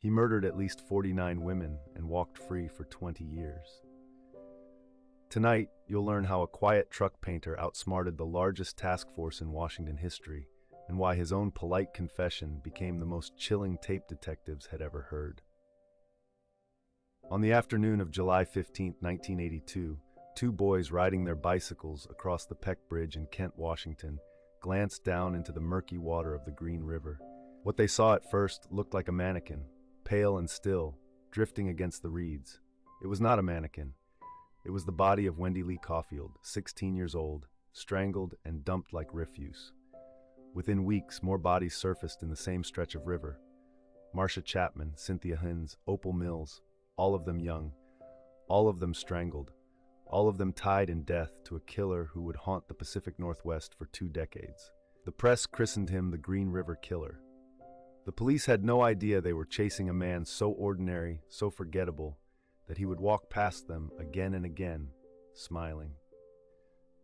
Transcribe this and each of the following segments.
He murdered at least 49 women and walked free for 20 years. Tonight, you'll learn how a quiet truck painter outsmarted the largest task force in Washington history, and why his own polite confession became the most chilling tape detectives had ever heard. On the afternoon of July 15, 1982, two boys riding their bicycles across the Peck Bridge in Kent, Washington, glanced down into the murky water of the Green River. What they saw at first looked like a mannequin, pale and still, drifting against the reeds. It was not a mannequin. It was the body of Wendy Lee Caulfield, 16 years old, strangled and dumped like refuse. Within weeks, more bodies surfaced in the same stretch of river. Marcia Chapman, Cynthia Hinds, Opal Mills, all of them young, all of them strangled, all of them tied in death to a killer who would haunt the Pacific Northwest for 2 decades. The press christened him the Green River Killer. The police had no idea they were chasing a man so ordinary, so forgettable, that he would walk past them again and again, smiling.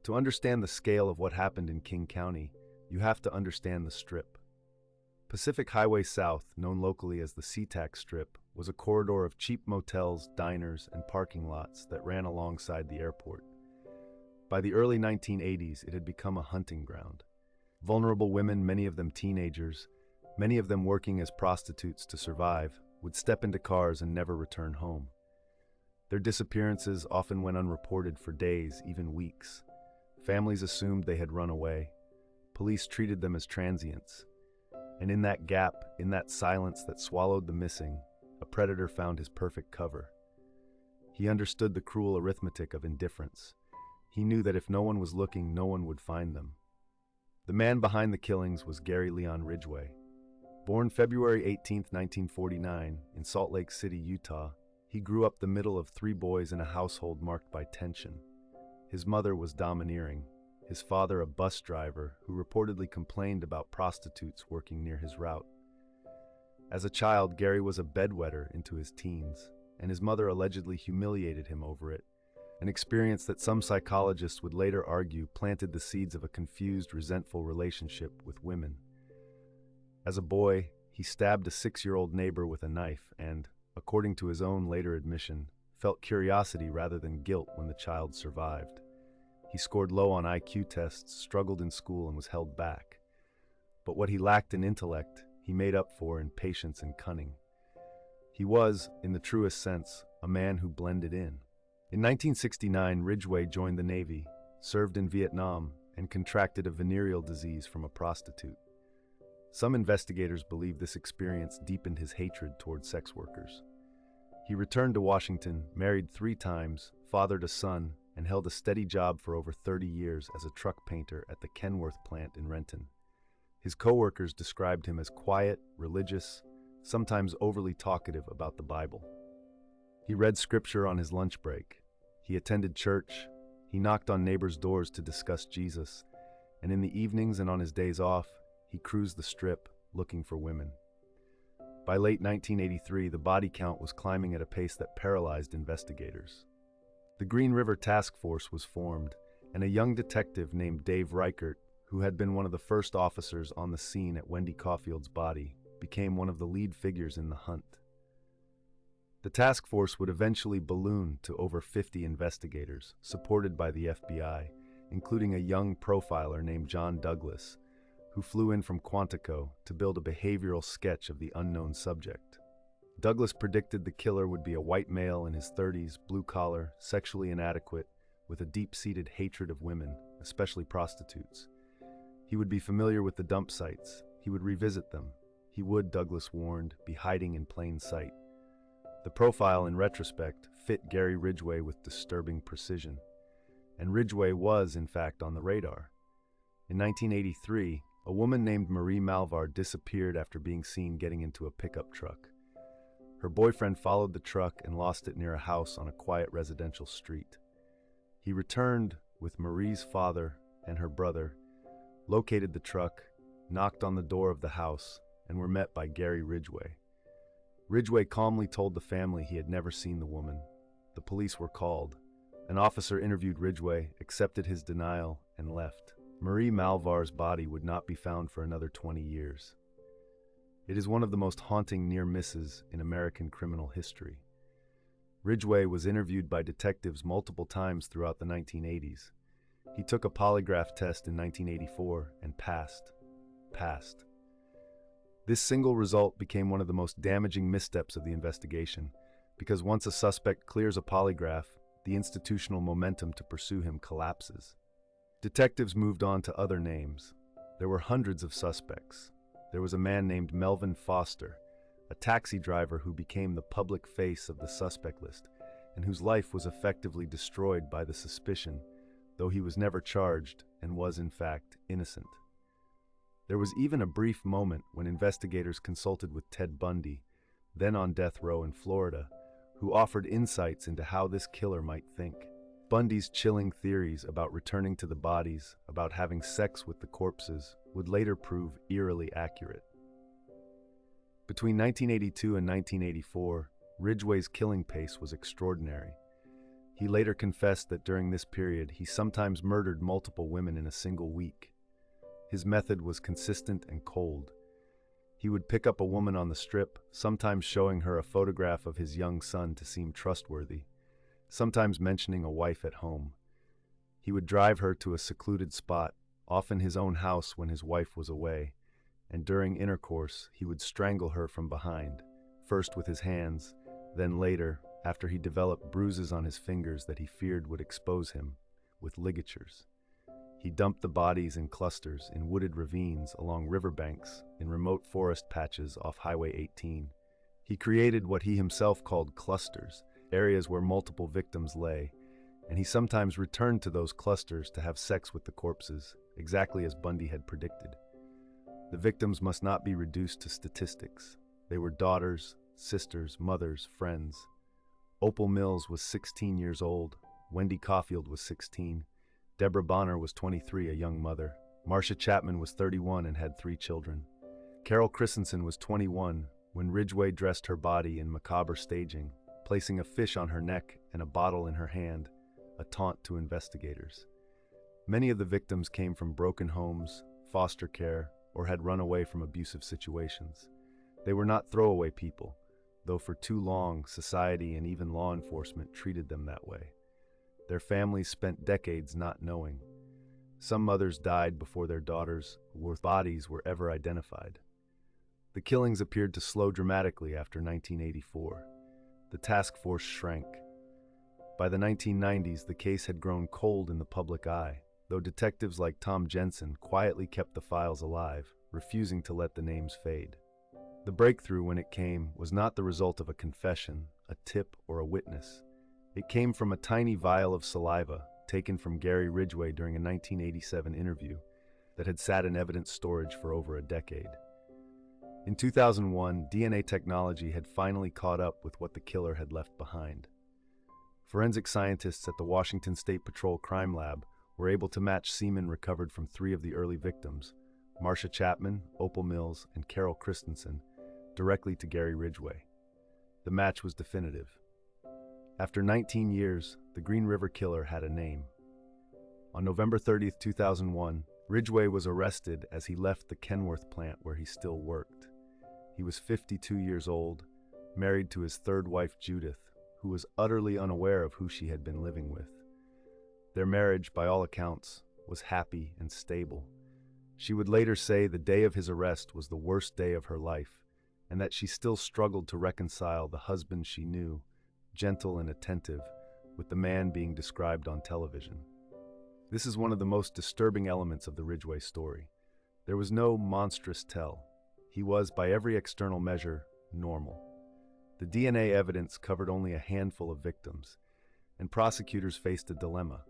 To understand the scale of what happened in King County, you have to understand the Strip. Pacific Highway South, known locally as the SeaTac Strip, was a corridor of cheap motels, diners, and parking lots that ran alongside the airport. By the early 1980s, it had become a hunting ground. Vulnerable women, many of them teenagers, many of them working as prostitutes to survive, would step into cars and never return home. Their disappearances often went unreported for days, even weeks. Families assumed they had run away. Police treated them as transients. And in that gap, in that silence that swallowed the missing, a predator found his perfect cover. He understood the cruel arithmetic of indifference. He knew that if no one was looking, no one would find them. The man behind the killings was Gary Leon Ridgway. Born February 18, 1949, in Salt Lake City, Utah, he grew up the middle of 3 boys in a household marked by tension. His mother was domineering, his father a bus driver who reportedly complained about prostitutes working near his route. As a child, Gary was a bedwetter into his teens, and his mother allegedly humiliated him over it, an experience that some psychologists would later argue planted the seeds of a confused, resentful relationship with women. As a boy, he stabbed a 6-year-old neighbor with a knife and, according to his own later admission, felt curiosity rather than guilt when the child survived. He scored low on IQ tests, struggled in school, and was held back. But what he lacked in intellect, he made up for in patience and cunning. He was, in the truest sense, a man who blended in. In 1969, Ridgway joined the Navy, served in Vietnam, and contracted a venereal disease from a prostitute. Some investigators believe this experience deepened his hatred toward sex workers. He returned to Washington, married 3 times, fathered a son, and held a steady job for over 30 years as a truck painter at the Kenworth plant in Renton. His co-workers described him as quiet, religious, sometimes overly talkative about the Bible. He read scripture on his lunch break. He attended church. He knocked on neighbors' doors to discuss Jesus. And in the evenings and on his days off, he cruised the Strip looking for women. By late 1983, the body count was climbing at a pace that paralyzed investigators. The Green River Task Force was formed, and a young detective named Dave Reichert, who had been one of the first officers on the scene at Wendy Caulfield's body, became one of the lead figures in the hunt. The task force would eventually balloon to over 50 investigators, supported by the FBI, including a young profiler named John Douglas, who flew in from Quantico to build a behavioral sketch of the unknown subject. Douglas predicted the killer would be a white male in his 30s, blue-collar, sexually inadequate, with a deep-seated hatred of women, especially prostitutes. He would be familiar with the dump sites. He would revisit them. He would, Douglas warned, be hiding in plain sight. The profile, in retrospect, fit Gary Ridgway with disturbing precision. And Ridgway was, in fact, on the radar. In 1983, a woman named Marie Malvar disappeared after being seen getting into a pickup truck. Her boyfriend followed the truck and lost it near a house on a quiet residential street. He returned with Marie's father and her brother, located the truck, knocked on the door of the house, and were met by Gary Ridgway. Ridgway calmly told the family he had never seen the woman. The police were called. An officer interviewed Ridgway, accepted his denial, and left. Marie Malvar's body would not be found for another 20 years. It is one of the most haunting near misses in American criminal history. Ridgway was interviewed by detectives multiple times throughout the 1980s. He took a polygraph test in 1984 and passed. This single result became one of the most damaging missteps of the investigation, because once a suspect clears a polygraph, the institutional momentum to pursue him collapses. Detectives moved on to other names. There were hundreds of suspects. There was a man named Melvin Foster, a taxi driver who became the public face of the suspect list, and whose life was effectively destroyed by the suspicion, though he was never charged and was, in fact, innocent. There was even a brief moment when investigators consulted with Ted Bundy, then on death row in Florida, who offered insights into how this killer might think. Bundy's chilling theories about returning to the bodies, about having sex with the corpses, would later prove eerily accurate. Between 1982 and 1984, Ridgway's killing pace was extraordinary. He later confessed that during this period, he sometimes murdered multiple women in a single week. His method was consistent and cold. He would pick up a woman on the strip, sometimes showing her a photograph of his young son to seem trustworthy, sometimes mentioning a wife at home. He would drive her to a secluded spot, often his own house when his wife was away, and during intercourse, he would strangle her from behind, first with his hands, then later, after he developed bruises on his fingers that he feared would expose him, with ligatures. He dumped the bodies in clusters in wooded ravines along riverbanks in remote forest patches off Highway 18. He created what he himself called clusters, areas where multiple victims lay, and he sometimes returned to those clusters to have sex with the corpses, exactly as Bundy had predicted. The victims must not be reduced to statistics. They were daughters, sisters, mothers, friends. Opal Mills was 16 years old, Wendy Caulfield was 16, Deborah Bonner was 23, a young mother. Marcia Chapman was 31 and had 3 children. Carol Christensen was 21 when Ridgway dressed her body in macabre staging, placing a fish on her neck and a bottle in her hand, a taunt to investigators. Many of the victims came from broken homes, foster care, or had run away from abusive situations. They were not throwaway people, though for too long society and even law enforcement treated them that way. Their families spent decades not knowing. Some mothers died before their daughters' bodies were ever identified. The killings appeared to slow dramatically after 1984. The task force shrank. By the 1990s, the case had grown cold in the public eye, though detectives like Tom Jensen quietly kept the files alive, refusing to let the names fade. The breakthrough, when it came, was not the result of a confession, a tip, or a witness. It came from a tiny vial of saliva taken from Gary Ridgway during a 1987 interview that had sat in evidence storage for over a decade. In 2001, DNA technology had finally caught up with what the killer had left behind. Forensic scientists at the Washington State Patrol Crime Lab were able to match semen recovered from 3 of the early victims, Marcia Chapman, Opal Mills, and Carol Christensen, directly to Gary Ridgway. The match was definitive. After 19 years, the Green River Killer had a name. On November 30, 2001, Ridgway was arrested as he left the Kenworth plant where he still worked. He was 52 years old, married to his 3rd wife Judith, who was utterly unaware of who she had been living with. Their marriage, by all accounts, was happy and stable. She would later say the day of his arrest was the worst day of her life, and that she still struggled to reconcile the husband she knew, gentle and attentive, with the man being described on television. This is one of the most disturbing elements of the Ridgway story. There was no monstrous tell. He was, by every external measure, normal. The DNA evidence covered only a handful of victims, and prosecutors faced a dilemma.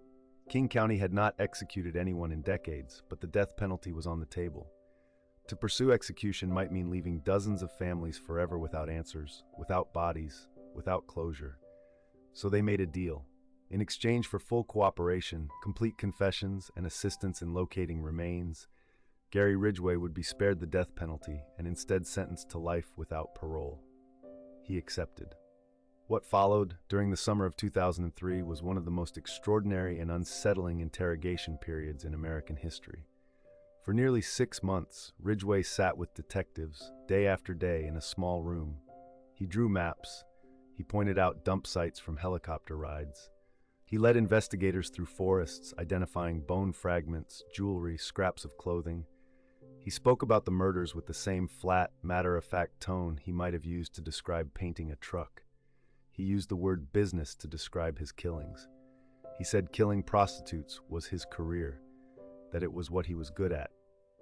King County had not executed anyone in decades, but the death penalty was on the table. To pursue execution might mean leaving dozens of families forever without answers, without bodies, without closure. So they made a deal. In exchange for full cooperation, complete confessions, and assistance in locating remains, Gary Ridgway would be spared the death penalty and instead sentenced to life without parole. He accepted. What followed during the summer of 2003 was one of the most extraordinary and unsettling interrogation periods in American history. For nearly 6 months, Ridgway sat with detectives, day after day, in a small room. He drew maps. He pointed out dump sites from helicopter rides. He led investigators through forests, identifying bone fragments, jewelry, scraps of clothing. He spoke about the murders with the same flat, matter-of-fact tone he might have used to describe painting a truck. He used the word business to describe his killings. He said killing prostitutes was his career, that it was what he was good at.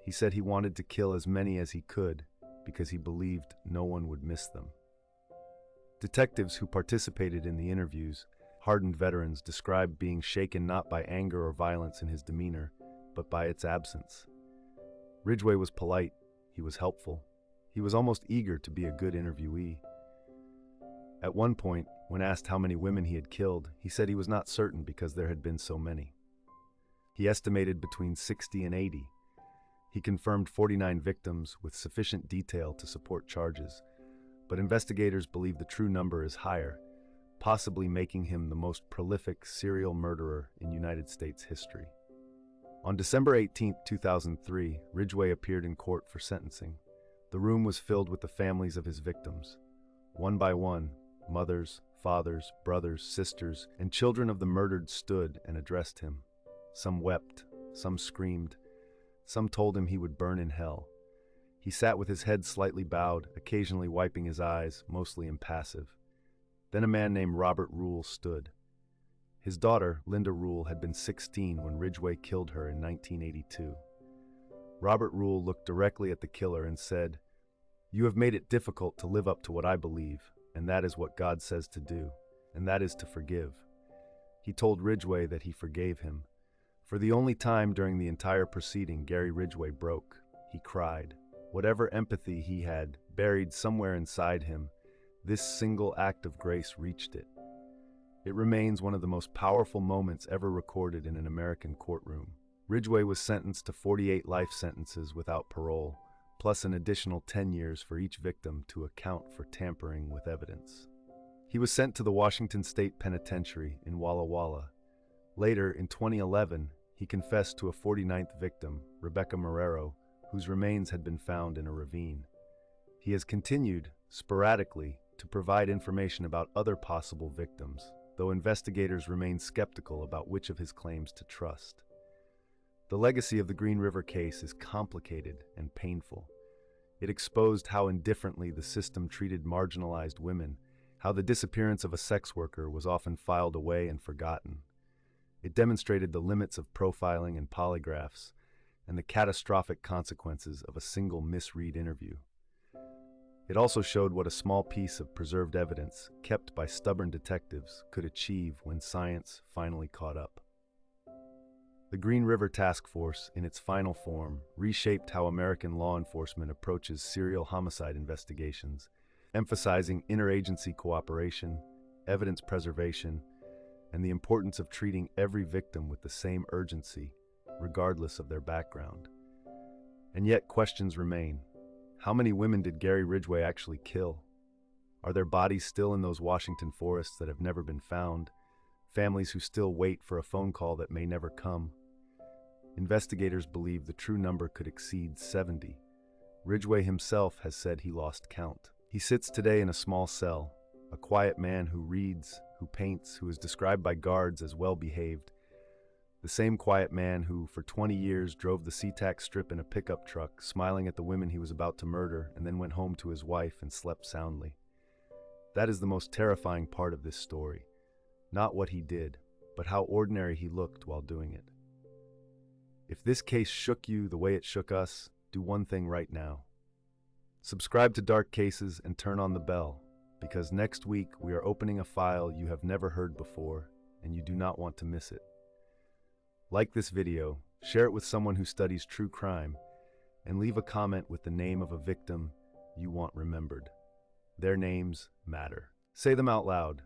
He said he wanted to kill as many as he could because he believed no one would miss them. Detectives who participated in the interviews, hardened veterans, described being shaken not by anger or violence in his demeanor, but by its absence. Ridgway was polite. He was helpful. He was almost eager to be a good interviewee. At one point, when asked how many women he had killed, he said he was not certain because there had been so many. He estimated between 60 and 80. He confirmed 49 victims with sufficient detail to support charges, but investigators believe the true number is higher, possibly making him the most prolific serial murderer in United States history. On December 18, 2003, Ridgway appeared in court for sentencing. The room was filled with the families of his victims. One by one, mothers, fathers, brothers, sisters, and children of the murdered stood and addressed him. Some wept, some screamed, some told him he would burn in hell. He sat with his head slightly bowed, occasionally wiping his eyes, mostly impassive. Then a man named Robert Rule stood. His daughter, Linda Rule, had been 16 when Ridgway killed her in 1982. Robert Rule looked directly at the killer and said, "You have made it difficult to live up to what I believe, and that is what God says to do, and that is to forgive." He told Ridgway that he forgave him. For the only time during the entire proceeding, Gary Ridgway broke. He cried. Whatever empathy he had buried somewhere inside him, this single act of grace reached it. It remains one of the most powerful moments ever recorded in an American courtroom. Ridgway was sentenced to 48 life sentences without parole, plus an additional 10 years for each victim to account for tampering with evidence. He was sent to the Washington State Penitentiary in Walla Walla. Later, in 2011, he confessed to a 49th victim, Rebecca Marrero, whose remains had been found in a ravine. He has continued, sporadically, to provide information about other possible victims, though investigators remain skeptical about which of his claims to trust. The legacy of the Green River case is complicated and painful. It exposed how indifferently the system treated marginalized women, how the disappearance of a sex worker was often filed away and forgotten. It demonstrated the limits of profiling and polygraphs, and the catastrophic consequences of a single misread interview. It also showed what a small piece of preserved evidence, kept by stubborn detectives, could achieve when science finally caught up. The Green River Task Force, in its final form, reshaped how American law enforcement approaches serial homicide investigations, emphasizing interagency cooperation, evidence preservation, and the importance of treating every victim with the same urgency, regardless of their background. And yet questions remain. How many women did Gary Ridgway actually kill? Are their bodies still in those Washington forests that have never been found? Families who still wait for a phone call that may never come? Investigators believe the true number could exceed 70. Ridgway himself has said he lost count. He sits today in a small cell, a quiet man who reads, who paints, who is described by guards as well-behaved. The same quiet man who, for 20 years, drove the SeaTac Strip in a pickup truck, smiling at the women he was about to murder, and then went home to his wife and slept soundly. That is the most terrifying part of this story. Not what he did, but how ordinary he looked while doing it. If this case shook you the way it shook us, do one thing right now. Subscribe to Dark Cases and turn on the bell, because next week we are opening a file you have never heard before, and you do not want to miss it. Like this video, share it with someone who studies true crime, and leave a comment with the name of a victim you want remembered. Their names matter. Say them out loud.